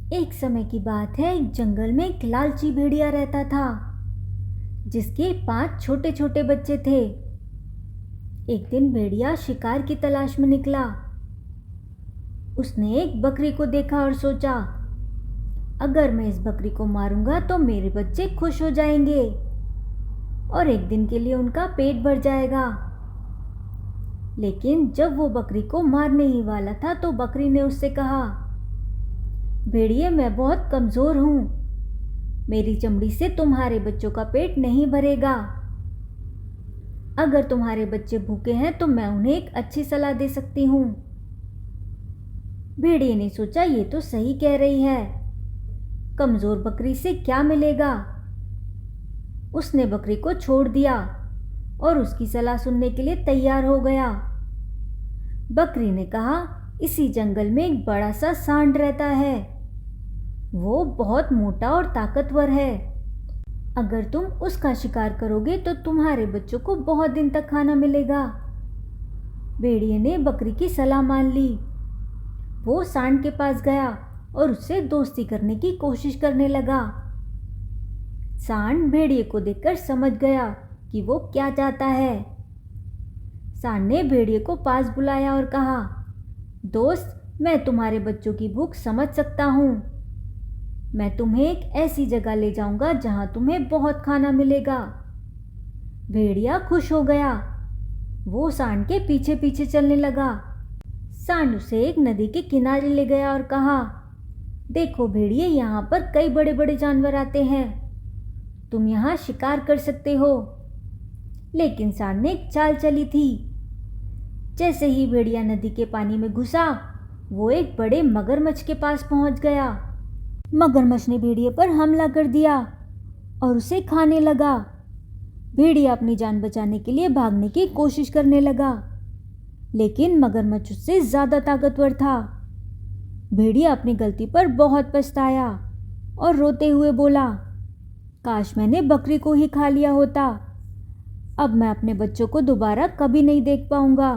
एक समय की बात है, एक जंगल में एक लालची भेड़िया रहता था जिसके 5 छोटे छोटे बच्चे थे। एक दिन भेड़िया शिकार की तलाश में निकला। उसने एक बकरी को देखा और सोचा, अगर मैं इस बकरी को मारूंगा तो मेरे बच्चे खुश हो जाएंगे और एक दिन के लिए उनका पेट भर जाएगा। लेकिन जब वो बकरी को मारने ही वाला था तो बकरी ने उससे कहा, भेड़िए, मैं बहुत कमज़ोर हूँ, मेरी चमड़ी से तुम्हारे बच्चों का पेट नहीं भरेगा। अगर तुम्हारे बच्चे भूखे हैं तो मैं उन्हें एक अच्छी सलाह दे सकती हूँ। भेड़िए ने सोचा, ये तो सही कह रही है, कमज़ोर बकरी से क्या मिलेगा। उसने बकरी को छोड़ दिया और उसकी सलाह सुनने के लिए तैयार हो गया। बकरी ने कहा, इसी जंगल में एक बड़ा सा सांड रहता है, वो बहुत मोटा और ताकतवर है। अगर तुम उसका शिकार करोगे तो तुम्हारे बच्चों को बहुत दिन तक खाना मिलेगा। भेड़िए ने बकरी की सलाह मान ली। वो सांड के पास गया और उससे दोस्ती करने की कोशिश करने लगा। सांड भेड़िए को देखकर समझ गया कि वो क्या चाहता है। सांड ने भेड़िए को पास बुलाया और कहा, दोस्त, मैं तुम्हारे बच्चों की भूख समझ सकता हूँ। मैं तुम्हें एक ऐसी जगह ले जाऊंगा जहां तुम्हें बहुत खाना मिलेगा। भेड़िया खुश हो गया। वो सांड के पीछे पीछे चलने लगा। सांड उसे एक नदी के किनारे ले गया और कहा, देखो भेड़िए, यहाँ पर कई बड़े बड़े जानवर आते हैं, तुम यहाँ शिकार कर सकते हो। लेकिन सांड ने एक चाल चली थी। जैसे ही भेड़िया नदी के पानी में घुसा, वो एक बड़े मगरमच्छ के पास पहुंच गया। मगरमच्छ ने भेड़िए पर हमला कर दिया और उसे खाने लगा। भेड़िया अपनी जान बचाने के लिए भागने की कोशिश करने लगा, लेकिन मगरमच्छ उससे ज़्यादा ताकतवर था। भेड़िया अपनी गलती पर बहुत पछताया और रोते हुए बोला, काश मैंने बकरी को ही खा लिया होता, अब मैं अपने बच्चों को दोबारा कभी नहीं देख पाऊंगा।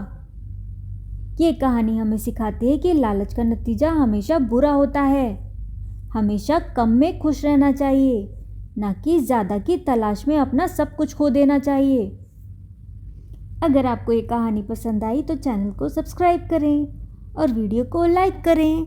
ये कहानी हमें सिखाती है कि लालच का नतीजा हमेशा बुरा होता है। हमेशा कम में खुश रहना चाहिए, ना कि ज़्यादा की तलाश में अपना सब कुछ खो देना चाहिए। अगर आपको ये कहानी पसंद आई तो चैनल को सब्सक्राइब करें और वीडियो को लाइक करें।